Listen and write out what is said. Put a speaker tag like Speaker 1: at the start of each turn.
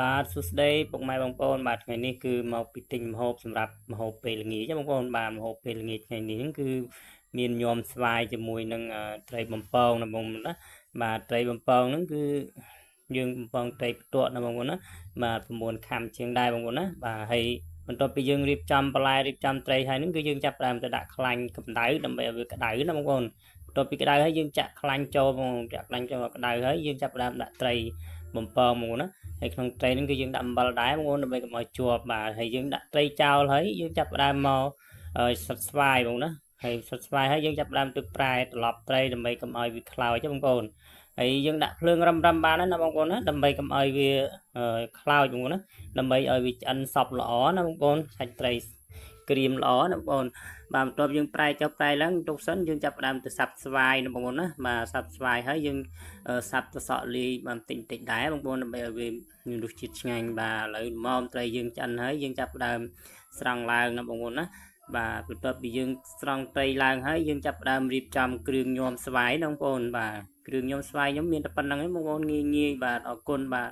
Speaker 1: បាទសួស្តីពុកម៉ែបងប្អូនបាទថ្ងៃនេះគឺមកពីទិញម្ហូបសម្រាប់ម្ហូបពេលល្ងាចបងប្អូនបាទម្ហូបពេលល្ងាចថ្ងៃនេះហ្នឹងគឺមានញាំស្វាយជាមួយនឹងត្រីបំពងណាបងប្អូនណាបាទត្រីបំពងហ្នឹងគឺយើងបំពងត្រីផ្ទាក់ណាបងប្អូនណាបាទ9ខាំជាងដែរបងប្អូនណាបាទហើយបន្ទាប់ពីយើងរៀបចំបន្លែរៀបចំត្រីហើយហ្នឹងគឺយើងចាប់ផ្ដើមទៅដាក់ខ្លាញ់កម្ដៅដើម្បីឲ្យវាក្ដៅណាបងប្អូនបន្ទាប់ពីក្ដៅហើយយើងចាក់ខ្លាញ់ចូលបងចាក់ខ្លាញ់ចូលក្ដៅហើយយើងចាប់ផ្ដើមដាក់ត្រីបំពងបងប្អូនណាហើយក្នុងត្រីហ្នឹងគឺយើងដាក់អំបិលដែរបងប្អូនដើម្បីកុំឲ្យជាប់បាទហើយយើងដាក់ត្រីចោលហើយយើងចាប់ផ្ដើមមកសិតស្វាយបងណាហើយសិតស្វាយហើយយើងចាប់ផ្ដើមទឹកប្រែត្រឡប់ត្រីដើម្បីកុំឲ្យវាខ្លោចទេបងប្អូនហើយយើងដាក់ភ្លើងរឹមបានណាបងប្អូនណាដើម្បីកុំឲ្យវាខ្លោចបងប្អូនណាដើម្បីឲ្យវាឆ្អិនសព្វល្អណាបងប្អូនសាច់ត្រីក្រៀមល្អណាបងប្អូនបាទបន្ទាប់យើងប្រែចុះប្រែឡើងទុកសិនយើងចាប់ផ្ដើមទៅសាប់ស្វាយណាបងប្អូនណាបាទសាប់ស្វាយហើយយើងសាប់ទៅសក់លាយបានតិចដែរបងប្អូនដើម្បីឲ្យវាមានរសជាតិឆ្ងាញ់បាទឥឡូវម៉ោមត្រីយើងឆ្អិនហើយយើងចាប់ផ្ដើមស្រង់ឡើងណាបងប្អូនណាបាទបន្ទាប់ពីយើងស្រង់ត្រីឡើងហើយយើងចាប់ផ្ដើមរៀបចំគ្រឿងញាំស្វាយណាបងប្អូនបាទគ្រឿងញាំស្វាយខ្ញុំមានតែប៉ុណ្្នឹងឯងបងប្អូនងាយបាទអរគុណបាទ